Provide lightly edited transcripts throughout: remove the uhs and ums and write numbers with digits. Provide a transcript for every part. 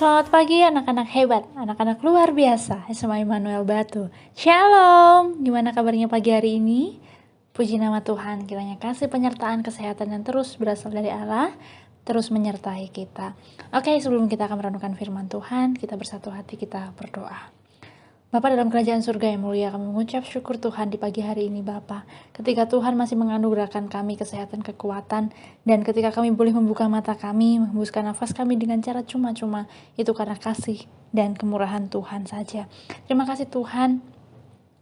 Selamat pagi anak-anak hebat, anak-anak luar biasa, SMA Immanuel Batu. Shalom, gimana kabarnya pagi hari ini? Puji nama Tuhan, kiranya kasih penyertaan kesehatan yang terus berasal dari Allah, terus menyertai kita. Oke, sebelum kita akan merenungkan firman Tuhan, kita bersatu hati, kita berdoa. Bapa dalam kerajaan surga yang mulia, kami mengucap syukur Tuhan di pagi hari ini Bapa. Ketika Tuhan masih menganugerahkan kami kesehatan, kekuatan, dan ketika kami boleh membuka mata kami, menghembuskan nafas kami dengan cara cuma-cuma, itu karena kasih dan kemurahan Tuhan saja. Terima kasih Tuhan.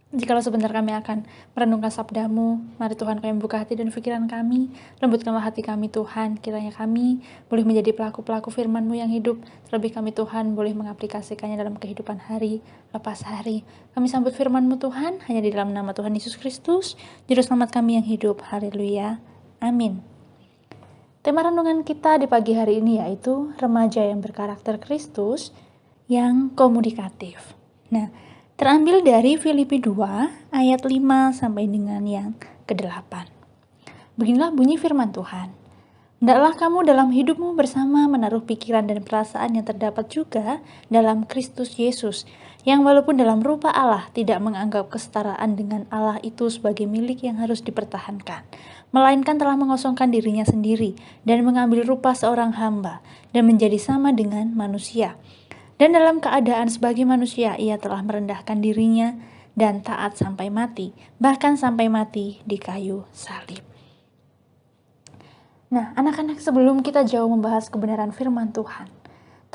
Jikalau sebentar kami akan merenungkan sabda-Mu, mari Tuhan kami buka hati dan pikiran kami, lembutkanlah hati kami Tuhan, kiranya kami boleh menjadi pelaku-pelaku firman-Mu yang hidup, terlebih kami Tuhan boleh mengaplikasikannya dalam kehidupan hari lepas hari. Kami sambut firman-Mu Tuhan, hanya di dalam nama Tuhan Yesus Kristus, Juru Selamat kami yang hidup, haleluya, amin. Tema renungan kita di pagi hari ini yaitu remaja yang berkarakter Kristus yang komunikatif. Nah, terambil dari Filipi 2 ayat 5 sampai dengan yang ke-8. Beginilah bunyi firman Tuhan. Hendaklah kamu dalam hidupmu bersama menaruh pikiran dan perasaan yang terdapat juga dalam Kristus Yesus, yang walaupun dalam rupa Allah tidak menganggap kesetaraan dengan Allah itu sebagai milik yang harus dipertahankan, melainkan telah mengosongkan dirinya sendiri dan mengambil rupa seorang hamba dan menjadi sama dengan manusia. Dan dalam keadaan sebagai manusia, ia telah merendahkan dirinya dan taat sampai mati, bahkan sampai mati di kayu salib. Nah, anak-anak, sebelum kita jauh membahas kebenaran firman Tuhan,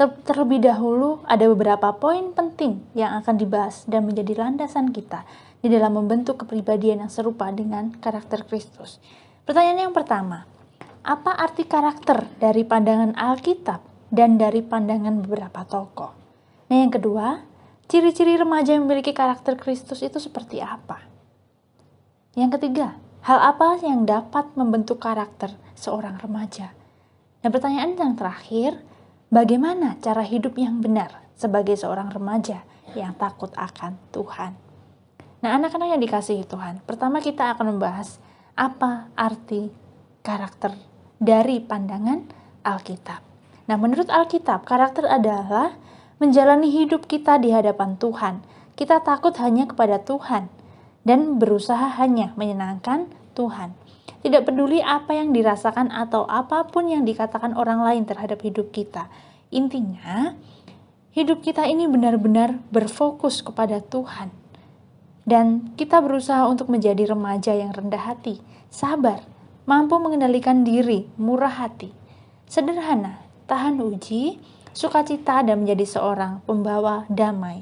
terlebih dahulu ada beberapa poin penting yang akan dibahas dan menjadi landasan kita di dalam membentuk kepribadian yang serupa dengan karakter Kristus. Pertanyaan yang pertama, apa arti karakter dari pandangan Alkitab dan dari pandangan beberapa tokoh? Nah, yang kedua, ciri-ciri remaja yang memiliki karakter Kristus itu seperti apa? Yang ketiga, hal apa yang dapat membentuk karakter seorang remaja? Dan pertanyaan yang terakhir, bagaimana cara hidup yang benar sebagai seorang remaja yang takut akan Tuhan? Nah, anak-anak yang dikasihi Tuhan, pertama kita akan membahas apa arti karakter dari pandangan Alkitab. Nah, menurut Alkitab, karakter adalah menjalani hidup kita di hadapan Tuhan. Kita takut hanya kepada Tuhan dan berusaha hanya menyenangkan Tuhan. Tidak peduli apa yang dirasakan atau apapun yang dikatakan orang lain terhadap hidup kita. Intinya, hidup kita ini benar-benar berfokus kepada Tuhan. Dan kita berusaha untuk menjadi remaja yang rendah hati, sabar, mampu mengendalikan diri, murah hati, sederhana, tahan uji, sukacita, dan menjadi seorang pembawa damai.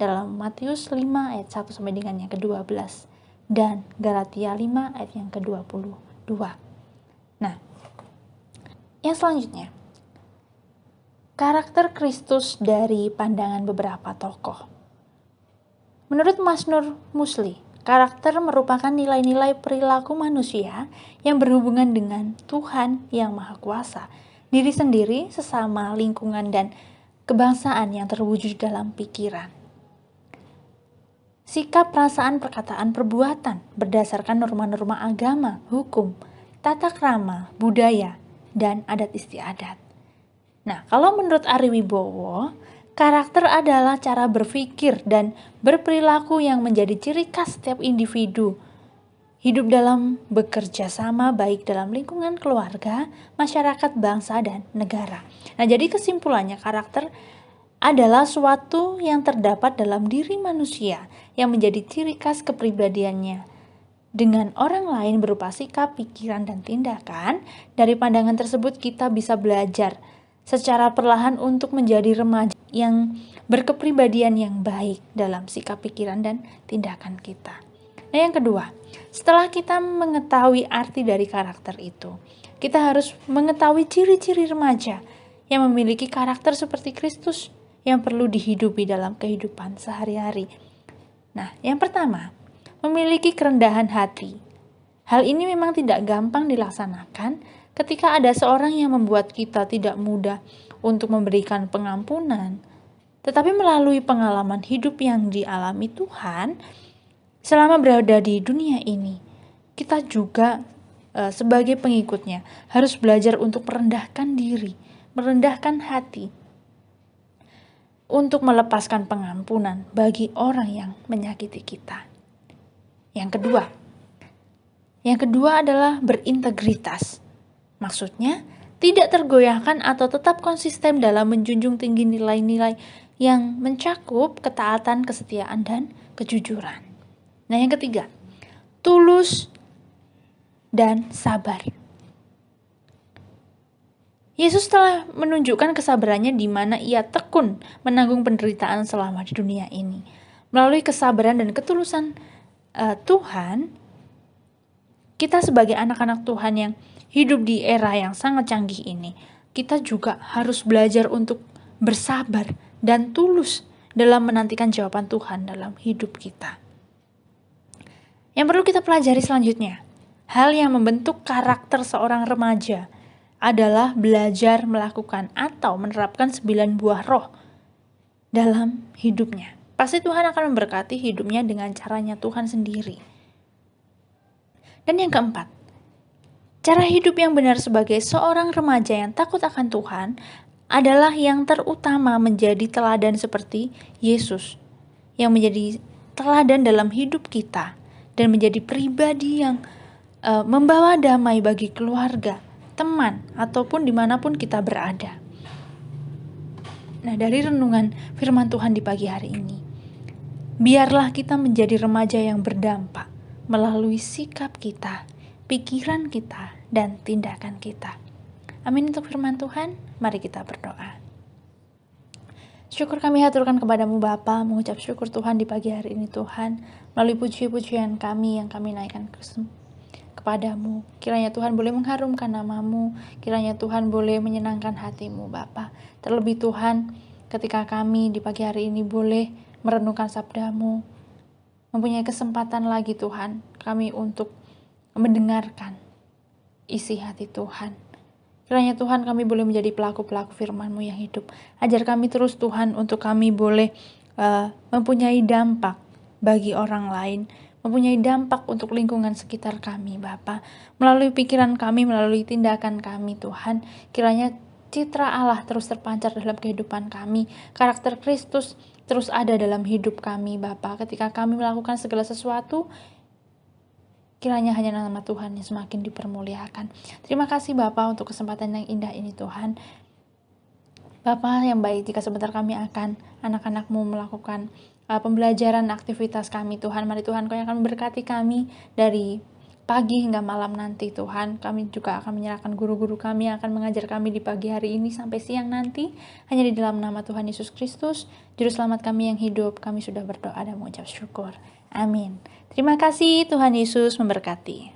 Dalam Matius 5 ayat 1 sampai dengan yang ke-12 dan Galatia 5 ayat yang ke-22. Nah, yang selanjutnya, karakter Kristus dari pandangan beberapa tokoh. Menurut Masnur Musli, karakter merupakan nilai-nilai perilaku manusia yang berhubungan dengan Tuhan yang Maha Kuasa, diri sendiri, sesama, lingkungan, dan kebangsaan yang terwujud dalam pikiran. Sikap, perasaan, perkataan, perbuatan berdasarkan norma-norma agama, hukum, tata krama, budaya, dan adat istiadat. Nah, kalau menurut Ari Wibowo, karakter adalah cara berpikir dan berperilaku yang menjadi ciri khas setiap individu. Hidup dalam bekerja sama baik dalam lingkungan keluarga, masyarakat, bangsa, dan negara. Nah, jadi kesimpulannya karakter adalah suatu yang terdapat dalam diri manusia yang menjadi ciri khas kepribadiannya. Dengan orang lain berupa sikap, pikiran, dan tindakan, dari pandangan tersebut kita bisa belajar secara perlahan untuk menjadi remaja yang berkepribadian yang baik dalam sikap, pikiran, dan tindakan kita. Nah, yang kedua, setelah kita mengetahui arti dari karakter itu, kita harus mengetahui ciri-ciri remaja yang memiliki karakter seperti Kristus yang perlu dihidupi dalam kehidupan sehari-hari. Nah, yang pertama, memiliki kerendahan hati. Hal ini memang tidak gampang dilaksanakan ketika ada seorang yang membuat kita tidak mudah untuk memberikan pengampunan. Tetapi melalui pengalaman hidup yang dialami Tuhan, selama berada di dunia ini, kita juga sebagai pengikutnya harus belajar untuk merendahkan diri, merendahkan hati, untuk melepaskan pengampunan bagi orang yang menyakiti kita. Yang kedua adalah berintegritas. Maksudnya, tidak tergoyahkan atau tetap konsisten dalam menjunjung tinggi nilai-nilai yang mencakup ketaatan, kesetiaan, dan kejujuran. Nah, yang ketiga, tulus dan sabar. Yesus telah menunjukkan kesabarannya di mana ia tekun menanggung penderitaan selama di dunia ini. Melalui kesabaran dan ketulusan Tuhan, kita sebagai anak-anak Tuhan yang hidup di era yang sangat canggih ini, kita juga harus belajar untuk bersabar dan tulus dalam menantikan jawaban Tuhan dalam hidup kita. Yang perlu kita pelajari selanjutnya, hal yang membentuk karakter seorang remaja adalah belajar melakukan atau menerapkan 9 buah roh dalam hidupnya. Pasti Tuhan akan memberkati hidupnya dengan caranya Tuhan sendiri. Dan yang keempat, cara hidup yang benar sebagai seorang remaja yang takut akan Tuhan adalah yang terutama menjadi teladan seperti Yesus, yang menjadi teladan dalam hidup kita dan menjadi pribadi yang membawa damai bagi keluarga, teman, ataupun dimanapun kita berada. Nah, dari renungan firman Tuhan di pagi hari ini, biarlah kita menjadi remaja yang berdampak melalui sikap kita, pikiran kita, dan tindakan kita. Amin untuk firman Tuhan. Mari kita berdoa. Syukur kami haturkan kepadamu Bapa, mengucap syukur Tuhan di pagi hari ini Tuhan, melalui puji-pujian kami yang kami naikkan kepadamu. Kiranya Tuhan boleh mengharumkan namamu, kiranya Tuhan boleh menyenangkan hatimu Bapa. Terlebih Tuhan, ketika kami di pagi hari ini boleh merenungkan sabdamu, mempunyai kesempatan lagi Tuhan, kami untuk mendengarkan isi hati Tuhan. Kiranya Tuhan kami boleh menjadi pelaku-pelaku firman-Mu yang hidup. Ajar kami terus Tuhan untuk kami boleh mempunyai dampak bagi orang lain, mempunyai dampak untuk lingkungan sekitar kami Bapa. Melalui pikiran kami, melalui tindakan kami Tuhan, kiranya citra Allah terus terpancar dalam kehidupan kami, karakter Kristus terus ada dalam hidup kami Bapa. Ketika kami melakukan segala sesuatu, kiranya hanya nama Tuhan yang semakin dipermuliakan. Terima kasih Bapa untuk kesempatan yang indah ini Tuhan. Bapa yang baik, jika sebentar kami akan anak-anak-Mu melakukan pembelajaran aktivitas kami Tuhan. Mari Tuhan Kau yang akan memberkati kami dari pagi hingga malam nanti Tuhan. Kami juga akan menyerahkan guru-guru kami yang akan mengajar kami di pagi hari ini sampai siang nanti. Hanya di dalam nama Tuhan Yesus Kristus, Juru Selamat kami yang hidup, kami sudah berdoa dan mengucap syukur. Amin. Terima kasih, Tuhan Yesus memberkati.